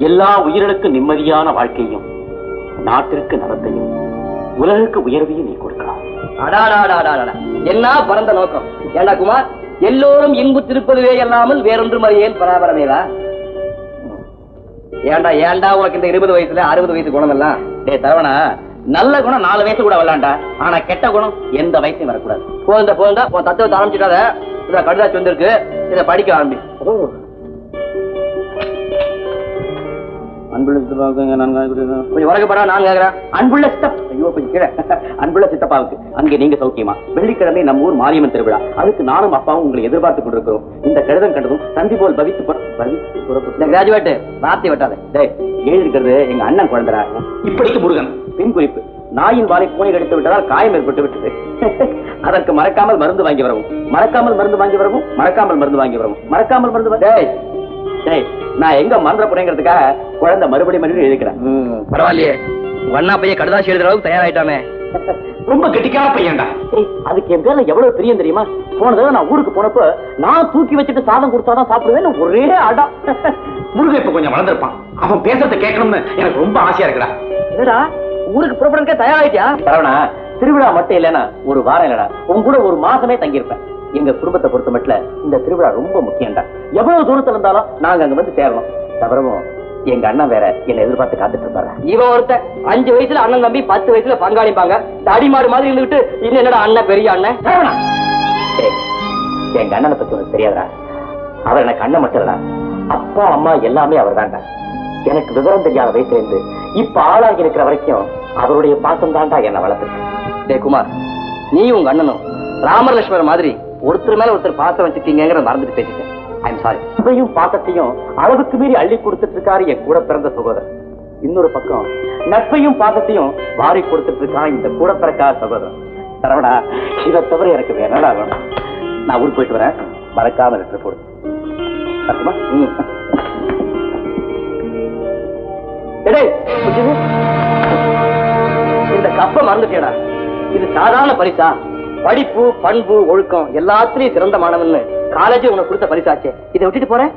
எல்லா உயிர்களுக்கும் நிம்மதியான வாழ்க்கையும் நாட்டிற்கு நலத்தையும் உலகுக்கு உயர்வையும் நீ கொடுக்கலாம். என்ன பரந்த நோக்கம் ஏண்டா குமார்? எல்லோரும் இன்புற்றிருப்பதுவே அல்லாமல் வேறொன்றும் அறியேன் பராபரமேவா? ஏண்டா ஏண்டா உனக்கு இந்த 20 வயசுல 60 வயசு குணம் எல்லாம்? டே தரவனா, நல்ல குணம் 4 வயசு கூட வரலாண்டா. ஆனா கெட்ட குணம் எந்த வயசும் வரக்கூடாது. போந்தா உன் தத்துவத்தை ஆரம்பிச்சுட்டாத. இத கடுதாச்சு வந்திருக்கு, இதை படிக்க ஆரம்பி. அன்புள்ள கொஞ்சம் உறக்கப்படா. நான் கேக்குறேன், அன்புள்ள சித்தப்பா. ஐயோ கொஞ்சம் கீழே. அன்புள்ள சித்தப்பாவுக்கு அங்கே நீங்க சௌக்கியமா? வெள்ளிக்கிழமை நம்ம ஊர் மாரியம்மன் திருவிழா, அதுக்கு நானும் அப்பாவும் உங்களை எதிர்பார்த்து கொண்டிருக்கிறோம். இந்த கடிதம் கண்டதும் தந்தி போல் பவித்து கிராஜுவேட் வார்த்தை விட்டாத. எழுதி இருக்கிறது எங்க அண்ணன் குழந்தைரா. இப்படிக்கு முருகன். பின் குறிப்பு: நாயின் வாழை பூனை கடித்து விட்டதால் காயம் ஏற்பட்டு விட்டது. அதற்கு மறக்காமல் மருந்து வாங்கி வரவும், மறக்காமல் மருந்து வாங்கி வரவும், மறக்காமல் மருந்து வாங்கி வரவும், மறக்காமல் மருந்து. நான் எங்க மந்திர புனைங்கிறதுக்காக குழந்தை மறுபடியும் எழுதிக்கிறேன். பரவாயில்லையே, அண்ணா பையன் கடுதாசி எழுதுற அளவுக்கு தயாராயிட்டாமே. ரொம்ப கெட்டிக்கான பையன்டா. அதுக்கு என் பேர்ல எவ்வளவு பிரியம் தெரியுமா? போன தடவை நான் ஊருக்கு போனப்ப நான் தூக்கி வச்சுட்டு சாதம் கொடுத்தாதான் சாப்பிடுவேன்னு ஒரே அடம். முருகன் இப்ப கொஞ்சம் வளர்ந்துருப்பான். அவன் பேசுறத கேட்கணும்னு எனக்கு ரொம்ப ஆசையா இருக்குடா. என்னடா ஊருக்கு புறப்படுறதுக்கே தயாராயிட்டியா? பரவனா, திருவிழா மட்டும் இல்லைன்னா ஒரு வாரம் இல்லடா, உன் கூட ஒரு மாசமே தங்கியிருப்பேன். எங்க குடும்பத்தை பொறுத்த மட்டும் இந்த திருவிழா ரொம்ப முக்கியம்டா. எவ்வளவு தூரத்துல இருந்தாலும் நாங்க அங்க வந்து சேரணும். தவிரவும் எங்க அண்ணன் வேற என்ன எதிர்பார்த்து காத்துட்டு இருப்பாரு. இவன் ஒருத்தன் 5 வயசுல அண்ணன் தம்பி, 10 வயசுல பங்காளிப்பாங்க. அடிமாடு மாதிரி இருந்துட்டு இன்னும் என்னடா அண்ணன் பெரிய அண்ணன். எங்க அண்ணனை பத்தி உனக்கு தெரியாதா? அவர் எனக்கு அண்ணன் மட்டும் இல்லடா, அப்பா அம்மா எல்லாமே அவர் தான்டா. எனக்கு விவரம் தெரியாத வயசுல இருந்து இப்ப ஆளாகி இருக்கிற வரைக்கும் அவருடைய பாசம் தான்டா என்ன வளர்த்துருக்கு. டே குமார், நீ உங்க அண்ணனும் ராமர் லட்சுமணர் மாதிரி ஒருத்தர் மேல ஒருத்தர் பாசம் வச்சுட்டீங்கிற மறந்துட்டு பேசிட்டேன். I'm sorry. இதையும் பாசத்தையும் அளவுக்கு மீறி அள்ளி கொடுத்துட்டு இருக்காரு என் கூட பிறந்த சகோதரர். இன்னொரு பக்கம் நட்பையும் பாசத்தையும் வாரி கொடுத்துட்டு இருக்கான் இந்த கூட பிறக்காத சகோதரன். தரவடா, இதை தவிர எனக்கு வேணடா வேணும். நான் ஊருக்கு போயிட்டு வரேன், மறக்காம லெட்டர் போடு. இந்த கப்ப மறந்துட்டேடா. இது சாதாரண பரிசா? படிப்பு, பண்பு, ஒழுக்கம் எல்லாத்திலையும் சிறந்த மாணவன் காலேஜ் உனக்கு கொடுத்த பரிசாச்சே. இதை விட்டுட்டு போறேன்.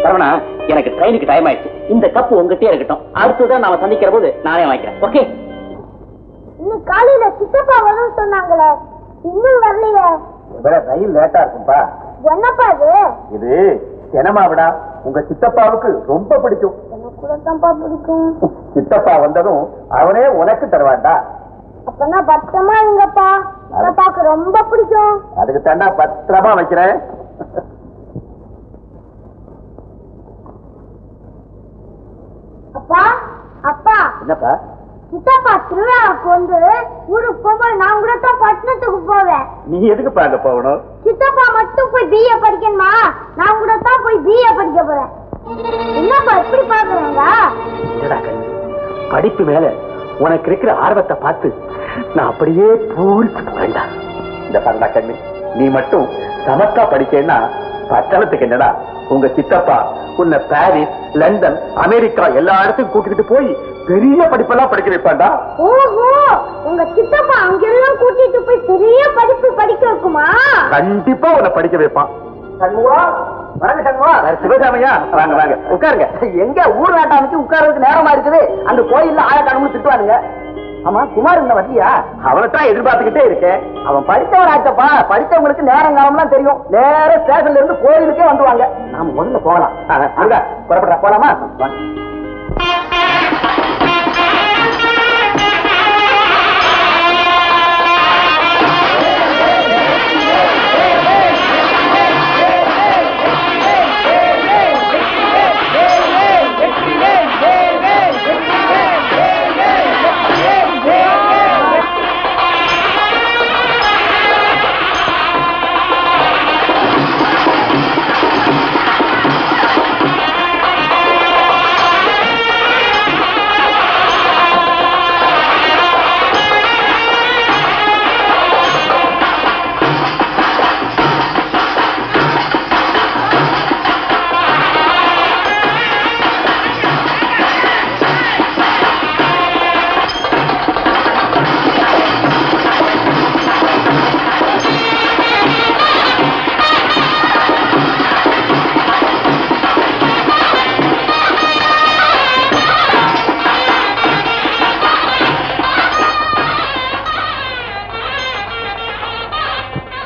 சரவணா, எனக்கு ட்ரெயினுக்கு டைம் ஆயிடுச்சு. இந்த கப்பு உங்ககிட்டயே இருக்கட்டும். அடுத்ததான் நாம சந்திக்கிற போது நானே வாங்கிக்கிறேன். ஓகே? இன்னும் காலையில சித்தப்பா வரும் சொன்னாங்களே, இன்னும் வரலையே. ரயில் லேட்டா இருக்கும்பா. என்னப்பா இது என்னமாவிடா உங்க சித்தப்பாவுக்கு ரொம்ப பிடிக்கும். எனக்கு கூட தான்ப்பா பிடிக்கும். சித்தப்பா வந்ததும் அவனே உனக்கு தருவான்டா. அப்பனா பத்திரமா இருங்கப்பா, சித்தப்பாக்கு ரொம்ப பிடிக்கும். அதுக்கு தாண்டா பத்திரமா வைக்கிறேன். அப்பா அப்பா. என்னப்பா? சித்தப்பா திருவிழாவுக்கு வந்து ஊருக்கு போகும்போது நான் கூட தான் பட்டணத்துக்கு போவேன். நீ எதுக்குப்பா அங்க போகணும்? சித்தப்பா மட்டும் போய் பிஏ படிக்கணுமா? நான் கூட தான் போய் பிஏ படிக்க போறேன். என்னப்பா இப்படி பாக்குறேங்க? படிப்பு மேல உனக்கு இருக்கிற ஆர்வத்தை பார்த்து நான் அப்படியே பூரிச்சு போறேன்டா. இந்த பரண்டா கண்ணு, நீ மட்டும் சமத்தா படிச்சேன்னா பட்டணத்துக்கு என்னடா, உங்க சித்தப்பா உன்னை பாரிஸ், லண்டன், அமெரிக்கா எல்லா இடத்துக்கும் கூட்டிக்கிட்டு போய் பெரிய படிப்பெல்லாம் படிக்க வைப்பாண்டா. ஓஹோ, உங்க சித்தப்பா அங்கெல்லாம் கூட்டிட்டு போய் பெரிய படிப்பு படிக்க வைக்குமா? கண்டிப்பா உன்னை படிக்க வைப்பான். சிவகாமையா, வாங்க வாங்க உட்காருங்க. எங்க ஊர் நாட்டாமைக்கு உட்கார்றதுக்கு நேரமா இருக்குது. அந்த கோயில்ல ஆயக்காரங்களும் திட்டுவானுங்க. ஆமா, குமார் இந்த வட்டியா? அவனைத்தான் எதிர்பார்த்துக்கிட்டே இருக்கேன். அவன் படித்தவன் ஆச்சப்பா. படித்தவங்களுக்கு நேரம் காலம்லாம் தெரியும். நேர ஸ்டேஷன்ல இருந்து கோயிலுக்கே வந்துருவாங்க. நாம முதல்ல போகலாம். புறப்படுற போலாமா?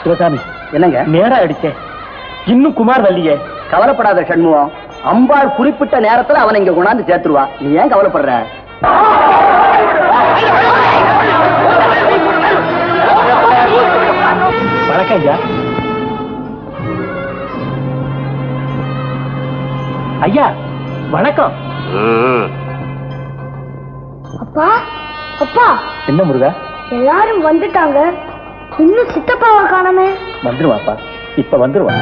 சிவசாமி என்னங்க நேரம் ஆயிடுச்சே, இன்னும் குமார் வரலையே. கவலைப்படாத சண்முகம், அம்பாள் குறிப்பிட்ட நேரத்துல அவனை இங்க கொண்டாந்து சேர்த்துருவா. நீ ஏன் கவலைப்படுற? வணக்கம் ஐயா. ஐயா வணக்கம். அப்பா அப்பா, என்ன முருகா? எல்லாரும் வந்துட்டாங்க, இன்னும் சித்தப்பாவை காணமே. வந்துருவாப்பா, இப்ப வந்துருவா.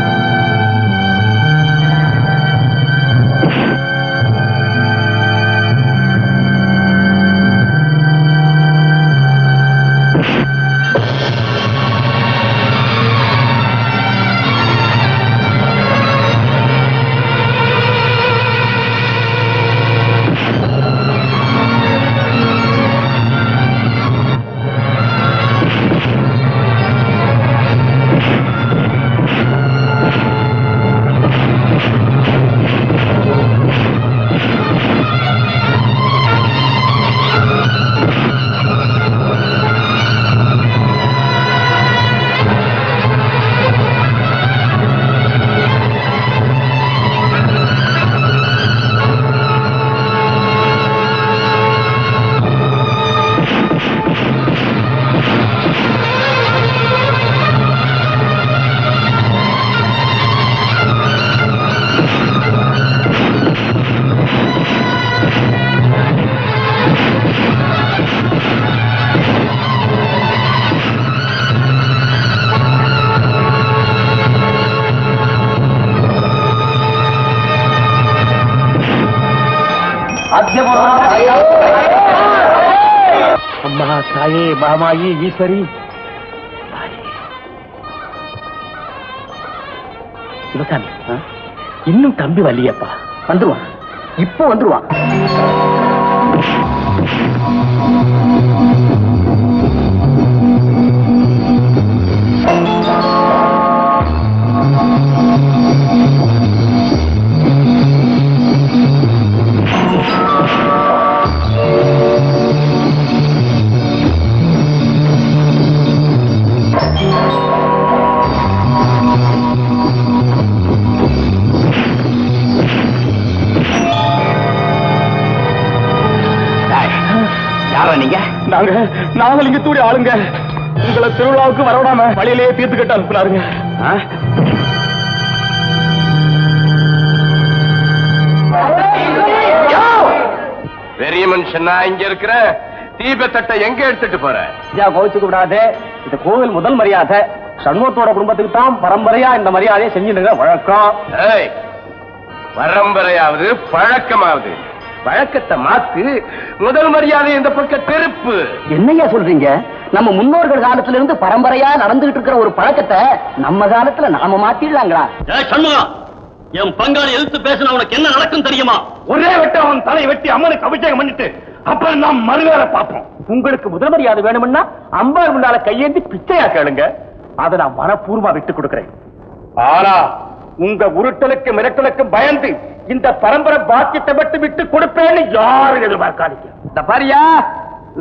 அம்மா தாயே, மாமாயி, ஈஸ்வரி, சிவசாமி இன்னும் தம்பி வரலையப்பா. வந்துருவான், இப்போ வந்துருவான். நாகலிங்கத்தூரி ஆளுங்க உங்களை திருவிழாவுக்கு வரவிடாம வழியிலேயே தீர்த்து கட்ட அனுப்புனாருங்க. பெரிய மனுஷன் இங்க இருக்கிற தீபத்தட்டை எங்க எடுத்துட்டு போற? கோவிச்சுக்க கூடாது, இந்த கோவில் முதல் மரியாதை. சண்முகத்தோட குடும்பத்துக்கு தான் பரம்பரையா இந்த மரியாதையை செஞ்சுட்டு வழக்கம். பரம்பரையாவது பழக்கமாவது, வழக்கத்தை மாத்து. முதல் மரியாதை இந்த பக்கம் திருப்பு. என்னையா சொல்றீங்க? நம்ம முன்னோர்கள் காலத்துல இருந்து பரம்பரையா நடந்துகிட்டு இருக்கிற ஒரு பழக்கத்தை நம்ம காலத்துல நாம மாத்திடலாங்களா? சண்முகம், என் பங்காளி எதிர்த்து பேசின உனக்கு என்ன நடக்கும் தெரியுமா? ஒரே வெட்ட அவன் தலை வெட்டி அம்மனுக்கு அபிஷேகம் பண்ணிட்டு அப்புறம் நாம் மறுவேற பார்ப்போம். உங்களுக்கு முதல் மரியாதை வேணும்னா அம்பாள் முன்னால கையேந்தி பிச்சையா கேளுங்க, அதை நான் மனப்பூர்வமா விட்டு கொடுக்கிறேன். ஆனா உங்க உருட்டலுக்கு மிரட்டலுக்கு பயந்து இந்த பரம்பரை பாக்கியத்தை மட்டும் விட்டு கொடுப்பேன்னு யாரும் எதிர்பார்க்காதீங்க. இந்த பாரியா,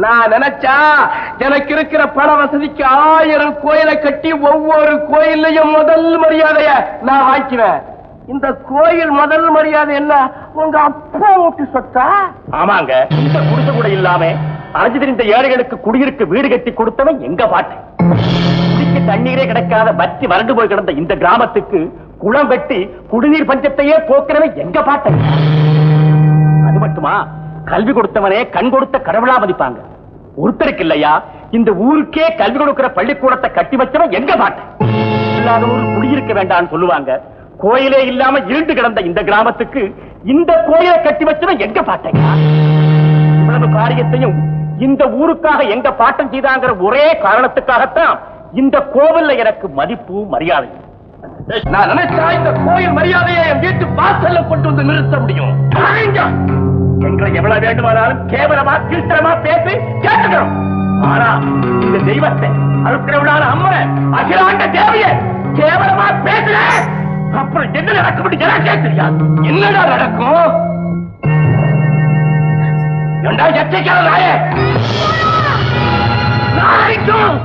நான் நினைச்சா எனக்கு இருக்கிற பண வசதிக்கு 1000 கோயிலை கட்டி ஒவ்வொரு கோயிலையும் முதல் மரியாதைய நான் வாங்கிக்குவேன். இந்த கோயில் முதல் மரியாதை என்ன உங்க அப்பா ஊட்டி சொத்தா? ஆமாங்க, இந்த குடிசை கூட இல்லாம அரைஞ்சு தெரிந்த ஏழைகளுக்கு குடியிருக்க வீடு கட்டி கொடுத்தவன் எங்க பாட்டு. குடிக்க தண்ணீரே கிடைக்காத வற்றி வறண்டு போய் கிடந்த இந்த கிராமத்துக்கு குளம் வெட்டி குடிநீர் பஞ்சத்தையே போக்குறவன் எங்க பாட்டை. அது மட்டுமா, கல்வி கொடுத்தவனே கண் கொடுத்த கடவுளா மதிப்பாங்க. ஒருத்தருக்கு இல்லையா, இந்த ஊருக்கே கல்வி கொடுக்கிற பள்ளிக்கூடத்தை கட்டி வச்சவன் எங்க பாட்டை. இல்லாத ஊர் குடியிருக்க வேண்டாம்னு சொல்லுவாங்க. கோயிலே இல்லாம இருண்டு கிடந்த இந்த கிராமத்துக்கு இந்த கோயிலை கட்டி வச்சவன் எங்க பாட்டங்க. இவ்வளவு காரியத்தையும் இந்த ஊருக்காக எங்க பாட்டம் செய்தாங்கிற ஒரே காரணத்துக்காகத்தான் இந்த கோவில்ல எனக்கு மதிப்பு மரியாதை. நான் நினைச்சா இந்த கோயில் மரியாதையை என் வீட்டு வாசல்ல கொண்டு வந்து நிறுத்த முடியும். எங்களை எவ்வளவு வேண்டுமானாலும் கேவலமா கீழ்த்தரமா பேசி கேட்டுக்கிறோம். ஆனா இந்த தெய்வத்தை அருட்கடவுளான அம்மனை அகிலாண்ட தேவியை கேவலமா பேசுற அப்புறம் என்ன நடக்கும் எனக்கே தெரியாது. என்னடா நடக்கும்? எச்சரிக்கையாளர் நாயே, நாய்க்கும்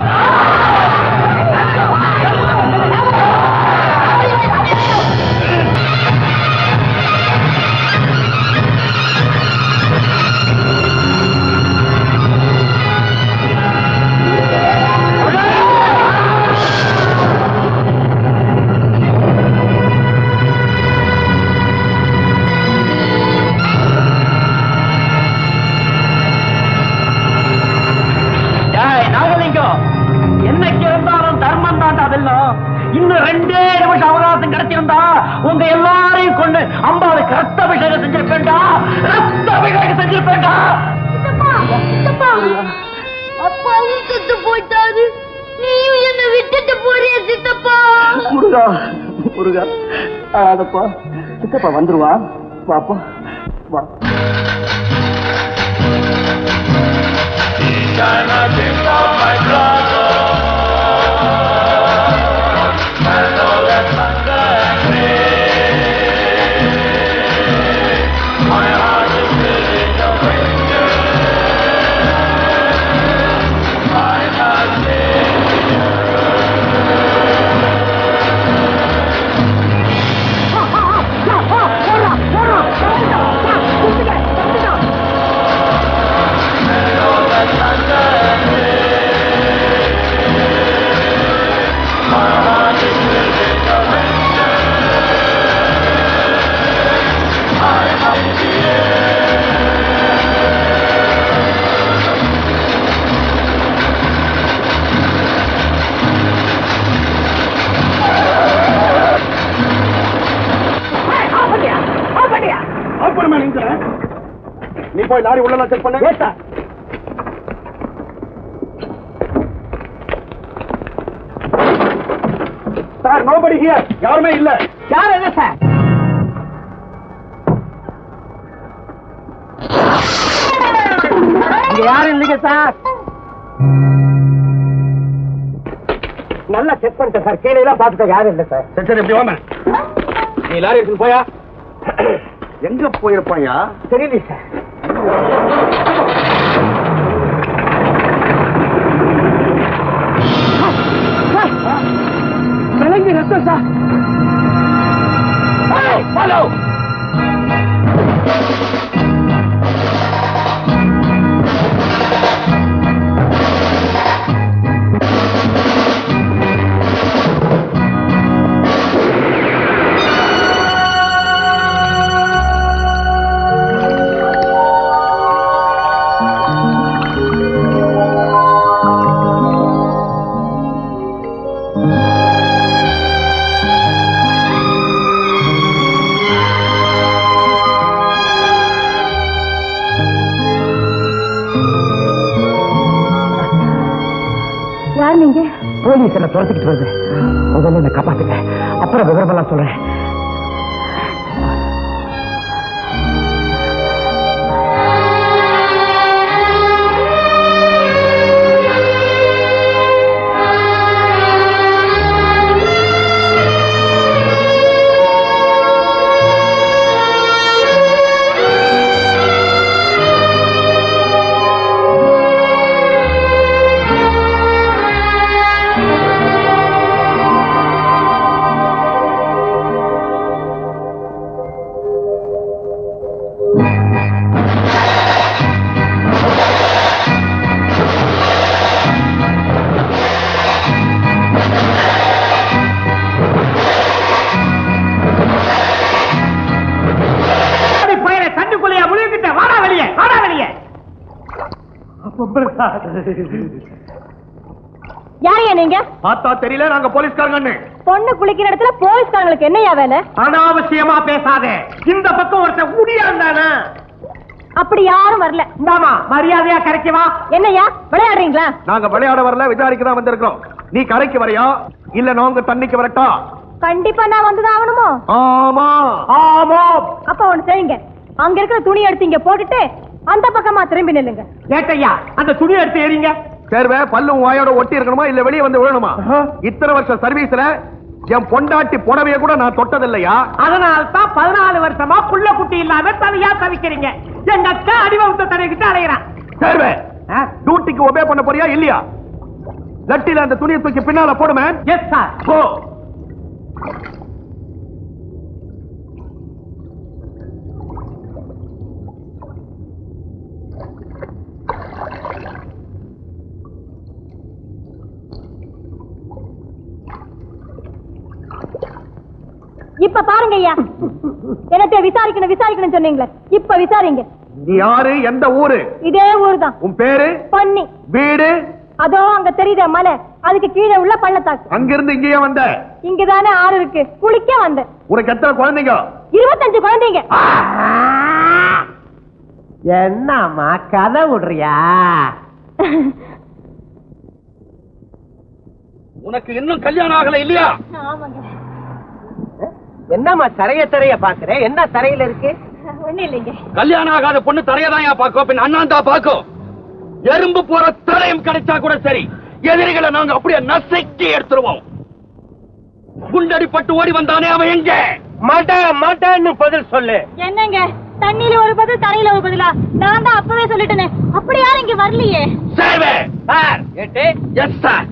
அப்பாவும் செத்து போயிட்டாரு, நீயும் என்ன விட்டுட்டு போறிய சித்தப்பா. முருகா முருகா அதப்பா சித்தப்பா வந்துருவா. வாப்பா வா. நீ போய் லாரி உள்ள செக் பண்ண. Sir nobody here. யாருமே இல்ல. யார் என்ன சார்? இங்க யாரும் இல்லைங்க சார். நல்லா செக் பண்ணிட்டேன் சார். கீழே எல்லாம் பார்த்துட்டேன். யாரும் இல்லை சார். சரி சரி எப்படி வாங்க. நீ லாரி எடுத்து போயா? எங்க போயிருப்பாயா? தெரியல சார். விளங்கி ரத்தம் சார். ஹலோ நீங்க போலீஸ் என்ன துரத்துக்கிட்டு வருது. முதல்ல என்ன காப்பாத்துங்க, அப்புறம் விவரமெல்லாம் சொல்றேன். யாரையா நீங்க? பார்த்தா தெரியல, நாங்க போலீஸ்காரங்க. பொண்ணு குளிக்கிற இடத்துல போலீஸ்காரங்களுக்கு என்னையா வேலை? அனாவசியமா பேசாதே. இந்த பக்கம் ஒருத்தன் ஊடியா இருந்தானா? அப்படி யாரும் வரல. இந்தாமா மரியாதையா கரைக்கு வா. என்னையா விளையாடுறீங்களா? நாங்க விளையாட வரல, விசாரிக்க தான் வந்திருக்கோம். நீ கரைக்கு வரையா இல்ல நாங்க தண்ணிக்கு வரட்டா? கண்டிப்பா நான் வந்துதான் ஆகணுமோ? ஆமா ஆமா. அப்ப ஒண்ணு செய்யுங்க, அங்க இருக்கிற துணி எடுத்து இங்க போட்டுட்டு அந்த பக்கமா திரும்பி நில்லுங்க. ஏட்டையா அந்த துணி எடுத்து ஏறிங்க. சேர்வே பல்லும் வாயோட ஒட்டி இருக்கணுமா இல்ல வெளியே வந்து விழணுமா? இத்தனை வருஷம் சர்வீஸ்ல என் பொண்டாட்டி புடவைய கூட நான் தொட்டதில்லையா? அதனால்தான் 14 வருஷமா புள்ள குட்டி இல்லாம தனியா தவிக்கிறீங்க. எங்க அக்கா அடிவகுத்த தடைக்கிட்டு அலைகிறான். சேர்வே டியூட்டிக்கு ஒபே பண்ண போறியா இல்லையா? லட்டில அந்த துணியை தூக்கி பின்னால போடுமே. Yes sir. போ. இப்ப பாருங்க ஐயா, என்னத்தை விசாரிக்கணும் சொன்னீங்களே, இப்ப விசாரிங்க. நீ யாரு? எந்த ஊரு? இதே ஊர் தான். உன் பேரு? பன்னி. வீடு? அதோ அங்க தெரியுத மலை, அதுக்கு கீழே உள்ள பள்ளத்தாக்கு. அங்கிருந்து இங்கேயே வந்த? இங்கதானே ஆறு இருக்கு, குளிக்க வந்த. உனக்கு எத்தனை குழந்தைங்க? 25 குழந்தைங்க. என்னம்மா கதை விடுறியா? உனக்கு இன்னும் கல்யாணம் ஆகல இல்லையா? என்னம்மா தரைய பாக்குற? என்ன தரையில இருக்கு? ஒண்ணு இல்லைங்க. கல்யாணம் ஆகாத பொண்ணு தரையதான் பாக்கும், பின் அண்ணாந்தா பாக்கும். எறும்பு போற தரையும் கிடைச்சா கூட சரி, எதிரிகளை நாங்க அப்படியே நசுக்கி எடுத்துருவோம். குண்டடிப்பட்டு ஓடி வந்தானே அவன் எங்க? மாட்டான்னு பதில் சொல்லு. என்னங்க தண்ணியில ஒரு பதில் தரையில ஒரு பதிலா? நான் தான் அப்பவே சொல்லிட்டேனே. அப்படி யாரும் இங்க வரலையே. Sir yes sir.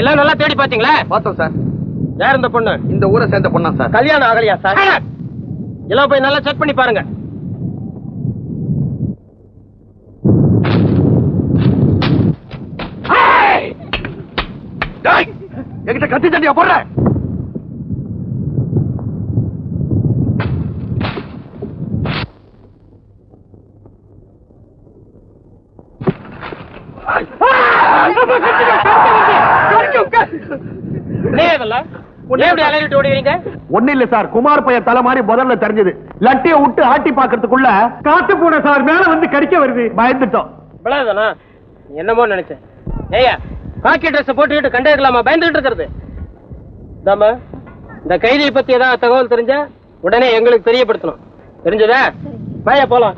எல்லாம் நல்லா தேடி பாத்தீங்களா? பார்த்தோம் சார். யார் இந்த பொண்ணு? இந்த ஊரை சேர்ந்த பொண்ணா சார். கல்யாணம் ஆகலையா சார்? எல்லாம் போய் நல்லா செக் பண்ணி பாருங்க. என்கிட்ட கத்தி சண்டியா போடுற? ஒண்ணு இல்ல சார், குமார் பையன் தலை மாதிரி முதல்ல தெரிஞ்சது. லட்டிய விட்டு ஆட்டி பாக்கிறதுக்குள்ள காத்து பூனை சார் மேல வந்து கடிக்க வருது. பயந்துட்டோம். என்னமோ நினைச்சேன். ஏயா காக்கி ட்ரெஸ் போட்டுக்கிட்டு கண்டேக்கலாமா பயந்துகிட்டு இருக்கிறது? இந்த கைதியை பத்தி ஏதாவது தகவல் தெரிஞ்சா உடனே எங்களுக்கு தெரியப்படுத்தணும். தெரிஞ்சதா? வாயா போலாம்.